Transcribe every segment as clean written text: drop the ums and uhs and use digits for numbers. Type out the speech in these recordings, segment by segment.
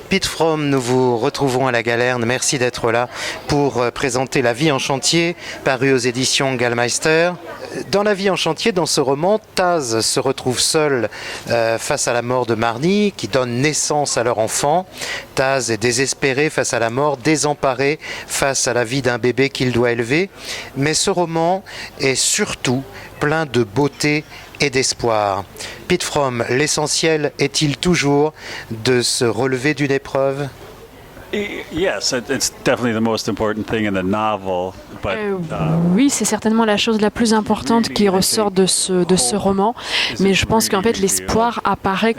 Pete Fromm, nous vous retrouvons à la Galerne. Merci d'être là pour présenter La vie en chantier, paru aux éditions Gallmeister. Dans La vie en chantier, dans ce roman, Taz se retrouve seul face à la mort de Marnie, qui donne naissance à leur enfant. Taz est désespéré face à la mort, désemparé face à la vie d'un bébé qu'il doit élever. Mais ce roman est surtout plein de beauté et d'espoir. Pete Fromm, l'essentiel est-il toujours de se relever d'une épreuve? Yes, it's definitely the most important thing in the novel. But, oui, c'est certainement la chose la plus importante qui ressort de ce roman, mais je pense qu'en fait l'espoir apparaît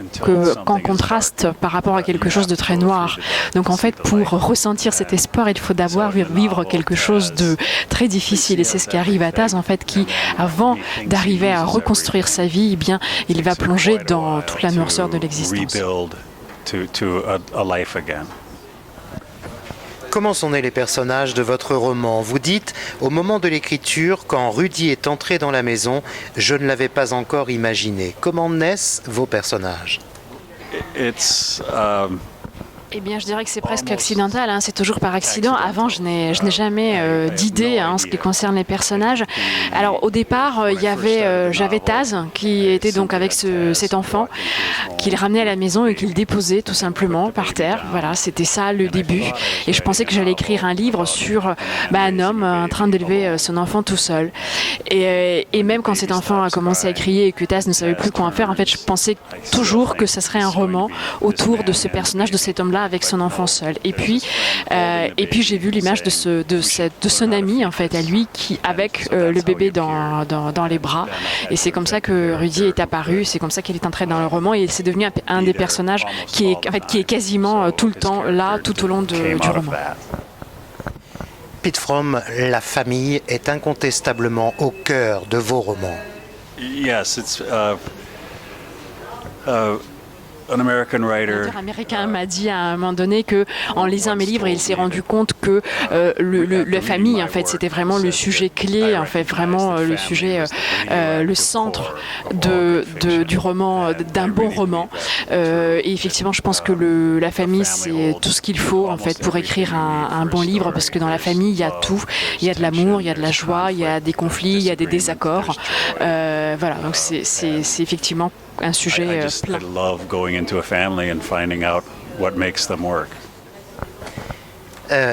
qu'en contraste par rapport à quelque chose de très noir. Donc en fait pour ressentir cet espoir, il faut d'abord vivre quelque chose de très difficile, et c'est ce qui arrive à Taz en fait, qui avant d'arriver à reconstruire sa vie, eh bien il va plonger dans toute la noirceur de l'existence. Comment sont nés les personnages de votre roman? Vous dites, au moment de l'écriture, quand Rudy est entré dans la maison, je ne l'avais pas encore imaginé. Comment naissent vos personnages? Eh bien, je dirais que c'est presque accidental, hein. C'est toujours par accident. Avant, je n'ai jamais d'idée en ce qui concerne les personnages. Alors, au départ, j'avais Taz, qui était donc avec cet enfant, qu'il ramenait à la maison et qu'il déposait tout simplement par terre. Voilà, c'était ça le début. Et je pensais que j'allais écrire un livre sur un homme en train d'élever son enfant tout seul. Et même quand cet enfant a commencé à crier et que Taz ne savait plus quoi en faire, en fait, je pensais toujours que ce serait un roman autour de ce personnage, de cet homme-là, avec son enfant seul. Et puis j'ai vu l'image de son ami en fait à lui qui avec le bébé dans les bras. Et c'est comme ça que Rudy est apparu. C'est comme ça qu'il est entré dans le roman et c'est devenu un des personnages qui est quasiment tout le temps là, tout au long du roman. Pete Fromm, la famille est incontestablement au cœur de vos romans. Yes, it's un auteur américain m'a dit à un moment donné que, en lisant mes livres, il s'est rendu compte que la famille, en fait, c'était vraiment le sujet clé, en fait, vraiment le sujet, le centre du roman, d'un bon roman. Et effectivement, je pense que la famille, c'est tout ce qu'il faut, en fait, pour écrire un bon livre, parce que dans la famille, il y a tout. Il y a de l'amour, il y a de la joie, il y a des conflits, il y a des désaccords. Voilà, donc c'est effectivement un sujet plein.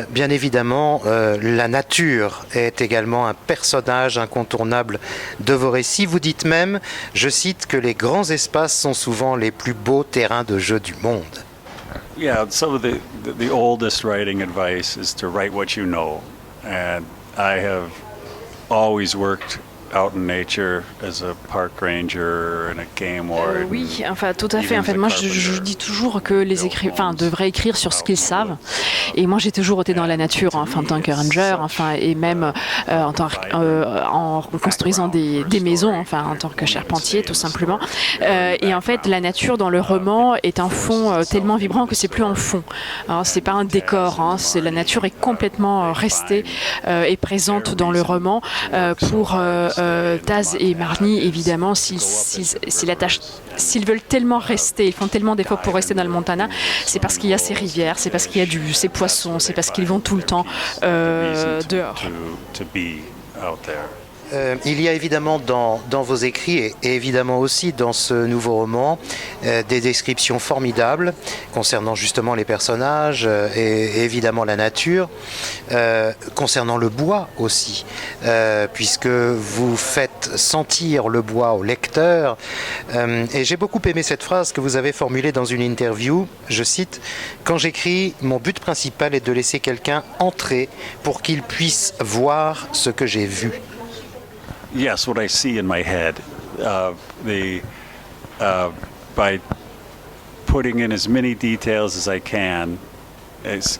Bien évidemment, la nature est également un personnage incontournable de vos récits. Vous dites même, je cite, que les grands espaces sont souvent les plus beaux terrains de jeu du monde. Yeah, some of the oldest writing advice is to write what you know, and I have always worked out in nature as a park ranger and a game warden. Oui, enfin tout à fait. En fait, moi je dis toujours que les écrivains devraient écrire sur ce qu'ils savent. Et moi j'ai toujours été dans la nature, enfin, en tant que ranger, enfin, et même en construisant des maisons, enfin en tant que charpentier tout simplement. Et en fait la nature dans le roman est un fond tellement vibrant que c'est plus un fond. Alors, c'est pas un décor, hein, la nature est complètement restée et présente dans le roman pour Taz et Marnie, évidemment, s'ils veulent tellement rester, ils font tellement d'efforts pour rester dans le Montana, c'est parce qu'il y a ces rivières, c'est parce qu'il y a ces poissons, c'est parce qu'ils vont tout le temps dehors. Il y a évidemment dans vos écrits et évidemment aussi dans ce nouveau roman des descriptions formidables concernant justement les personnages et évidemment la nature, concernant le bois aussi, puisque vous faites sentir le bois au lecteur. Et j'ai beaucoup aimé cette phrase que vous avez formulée dans une interview, je cite, « Quand j'écris, mon but principal est de laisser quelqu'un entrer pour qu'il puisse voir ce que j'ai vu. » Yes, what I see in my head, by putting in as many details as I can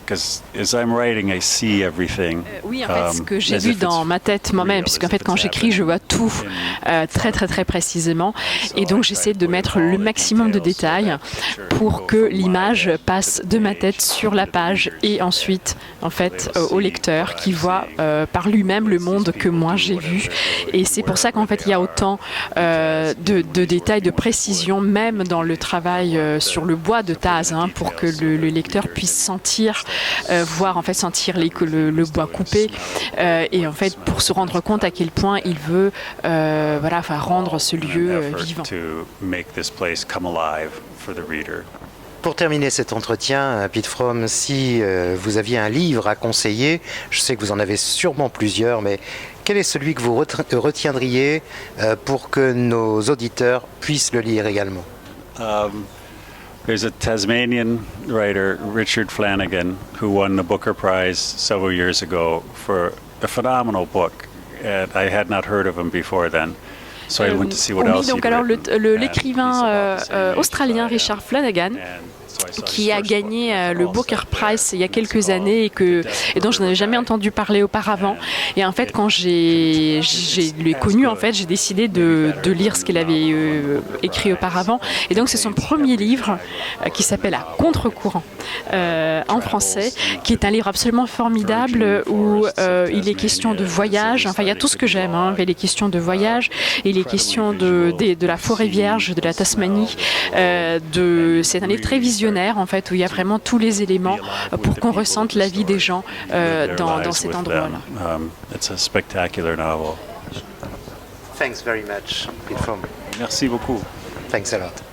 because as I'm writing, I see everything. Oui, en fait, ce que j'ai as vu if it's dans ma tête moi-même, real, puisqu'en as fait, if quand it's j'écris, je vois happening tout in très, très, très précisément. So Et donc, I try j'essaie to de put in mettre all le the maximum de details so détails that picture pour go que from my l'image head to passe the de ma page tête sur la to the page readers. et ensuite, en fait, They'll au see lecteur what qui I'm voit seeing. par lui-même le These monde que people moi do j'ai whatever vu. they're doing, Et c'est pour ça qu'en fait, il y a autant de détails, de précision, même dans le travail sur le bois de Taz, hein, pour que le lecteur puisse sentir, voir, en fait, sentir le bois coupé, et en fait, pour se rendre compte à quel point il veut voilà, enfin, rendre ce lieu vivant. To make this place come alive for the reader. Pour terminer cet entretien, Pete Fromm, si vous aviez un livre à conseiller, je sais que vous en avez sûrement plusieurs, mais quel est celui que vous retiendriez pour que nos auditeurs puissent le lire également? There's a Tasmanian writer, Richard Flanagan, who won the Booker Prize several years ago for a phenomenal book. And I had not heard of him before then. So I went to see what oui, else donc he'd alors written. l'écrivain And he's about the same age australien as I am. Richard Flanagan, And so I saw his qui a first gagné book, le All Booker Set There. Prize il y a quelques It's called années et dont je n'avais jamais Death entendu parler auparavant. Et en fait, quand je l'ai connu, en fait, j'ai décidé de lire ce qu'il avait écrit auparavant. Et donc, c'est son premier livre qui s'appelle À contre-courant en français, qui est un livre absolument formidable où il est question de voyage. Enfin, il y a tout ce que j'aime. Hein. Il est question de voyage, il est question de la forêt vierge, de la Tasmanie. C'est un livre très visionnaire, en fait, où il y a vraiment tous les éléments pour qu'on ressente la vie des gens dans cet endroit-là. It's a spectacular novel. Thanks very much, Pete Fromm. Merci beaucoup. Thanks a lot.